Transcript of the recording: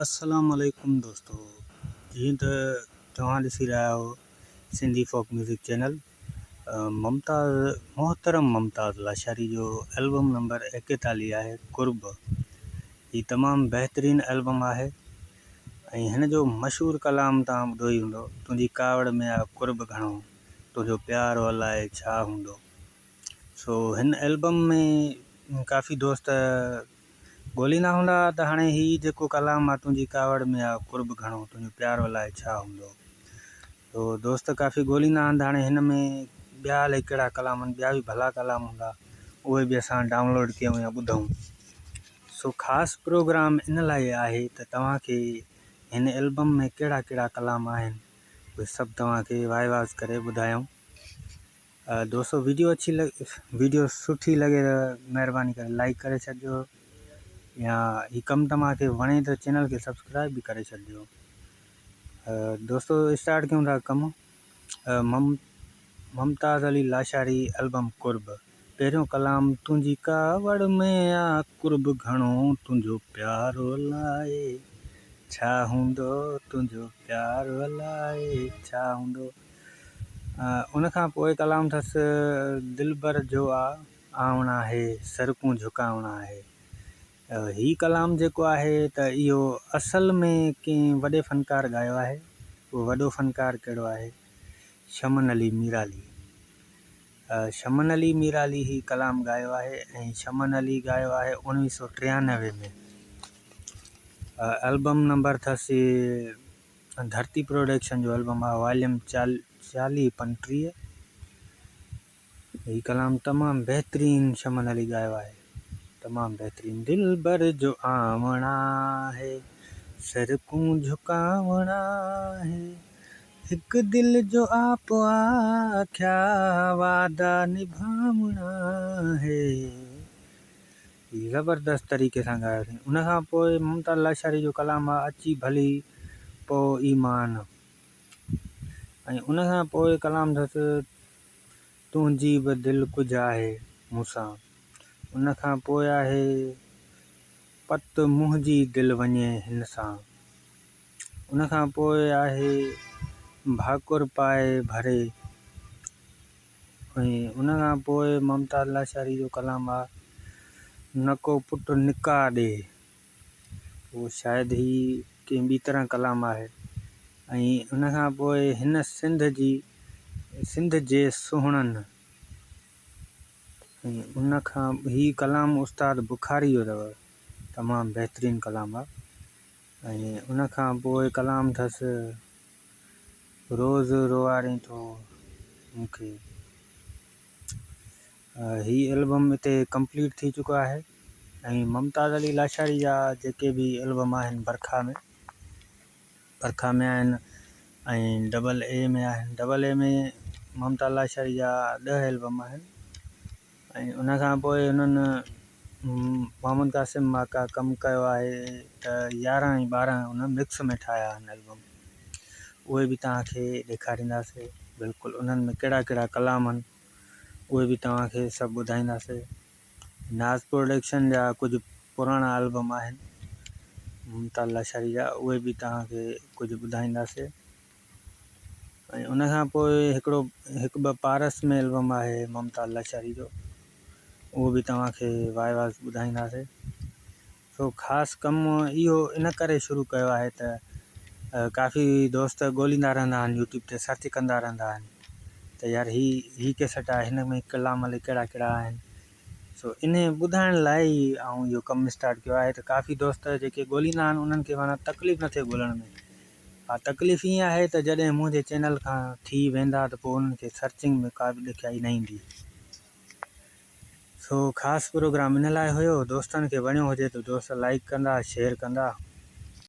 अस्सलामुअलैकुम दोस्तों, जीअं त तव्हां ॾिसी रहिया आहियो सिंधी फोक म्यूज़िक चैनल। मोहतरम मुमताज़ लाशारी जो एल्बम नंबर 41 आहे कुर्ब। ही तमामु बहितरीनु एल्बम आहे ऐं हिन जो मशहूरु कलाम तव्हां ॿुधो ई हूंदो, तुंहिंजी कावड़ में आहे कुर्ब घणो, तुंहिंजो प्यारु अलाए छा हूंदो। सो हिन एल्बम में काफ़ी दोस्त ॻोल्हींदा हूंदा त हाणे हीउ जेको कलाम आहे तुंहिंजी कावड़ में आहे कुर्ब घणो, तुंहिंजो प्यारु अलाए छा हूंदो। तो दोस्त काफ़ी ॻोल्हींदा आहिनि त हाणे हिन में ॿिया अलाए कहिड़ा कलाम आहिनि, ॿिया बि भला कलाम हूंदा, उहे बि असां डाउनलोड कयूं या ॿुधूं। सो ख़ासि प्रोग्राम इन लाइ आहे त तव्हांखे हिन एल्बम में कहिड़ा कहिड़ा कलाम आहिनि उहे सभु तव्हांखे वाइवाज़ करे ॿुधायूं। दोस्तों वीडियो सुठी लॻे त महिरबानी करे लाइक करे छॾिजो, या ही कमु तव्हांखे वणे त चैनल खे सब्सक्राइब बि करे छॾिजो। दोस्तों स्टार्ट कयूं था कमु। मुमताज़ अली लाशारी एल्बम कुर्ब। पहिरियों कलाम, तुंहिंजी कावड़ में आ कुर्ब घणो, तुंहिंजो प्यारु अलाए छा हूंदो, तुंहिंजो प्यारु अलाए छा हूंदो। उन खां पोइ कलाम अथसि, दिलबर जो आवणा है सड़कूं झुकावणा है। ही कलाम जेको आहे त इहो असल में कंहिं वॾे फ़नकार ॻायो आहे। उहो वॾो फ़नकार कहिड़ो आहे? शमन अली मीराली। शमन अली मीराली ही कलाम ॻायो आहे ऐं शमन अली ॻायो आहे 1993 में। एल्बम नंबर अथसि धरती प्रोडक्शन जो एल्बम आहे, वॉल्यूम 40-35। ही कलाम तमामु बहितरीनु शमन अली ॻायो आहे, तमामु बहितरीनु। दिलबर जो आवणा है सड़कूं झुकावणा है, हिकु दिल जो आप आख्या वादा निभावणा है। ज़बरदस्त तरीक़े सां ॻायो अथईं। उन खां पोइ मुमताज़ लाशारी जो कलाम आहे, अची भली पोइ ईमान। ऐं उन खां पोइ कलाम अथसि, तुंहिंजी बि दिलि कुझु आहे मूंसां। उन खां पोइ आहे, पत मुंहिंजी दिलि वञे हिन सां। उन खां पोइ आहे, भाकुर पाए भरे। ऐं उन खां पोइ मुमताज़ लाशारी जो कलाम आहे, न को पुटु निकाह ॾे। उहो शायदि ही कंहिं ॿी तरह कलाम आहे। ऐं उन खां पोइ हिन सिंध जे सुहिणनि। ऐं उन खां ही कलाम उस्ताद बुखारी जो अथव, तमामु बहितरीनु कलाम आहे। ऐं उन खां पोइ कलाम अथसि, रोज़ रोआरी थो मूंखे। ही एल्बम हिते कंप्लीट थी चुको आहे। ऐं मुमताज़ अली लाशारी जा जेके बि एल्बम आहिनि बरखा में आहिनि ऐं AA में आहिनि। AA में मुमताज़ लाशारी जा 10 एल्बम आहिनि। ऐं उन खां पोइ उन्हनि मोहम्मद क़ासिम माका कमु कयो आहे त 11 ऐं 12 उन मिक्स में ठाहिया आहिनि एल्बम। उहे बि तव्हांखे ॾेखारींदासीं बिल्कुलु। उन्हनि में कहिड़ा कहिड़ा कलाम आहिनि उहे बि तव्हांखे सभु ॿुधाईंदासीं। नाज़ प्रोडक्शन जा कुझु पुराणा एल्बम आहिनि मुमताज़ लाशारी जा, उहे बि तव्हांखे कुझु ॿुधाईंदासीं। ऐं उन खां पोइ हिकु ॿ पारस में एल्बम आहे मुमताज़ लाशारी जो, उहो बि तव्हांखे वाइवाज़ ॿुधाईंदासीं। सो ख़ासि कमु इहो इन करे शुरू कयो आहे त काफ़ी दोस्त ॻोल्हींदा रहंदा आहिनि, यूट्यूब ते सर्च कंदा रहंदा आहिनि त यार ही कैसेट आहे, हिन में कलाम अलाए कहिड़ा कहिड़ा आहिनि। सो इन ॿुधाइण लाइ ई ऐं इहो कमु स्टार्ट कयो आहे त काफ़ी दोस्त जेके ॻोल्हींदा आहिनि उन्हनि खे माना तकलीफ़ न थिए ॻोल्हण में। हा, तकलीफ़ ईअं आहे त जॾहिं मुंहिंजे चैनल खां थी वेंदा त पोइ उन्हनि खे सर्चिंग में का बि ॾुखियाई न ईंदी। सो ख़ासि प्रोग्राम इन लाइ हुयो। दोस्तनि खे वणियो हुजे त दोस्त लाइक कंदा, शेयर कंदा।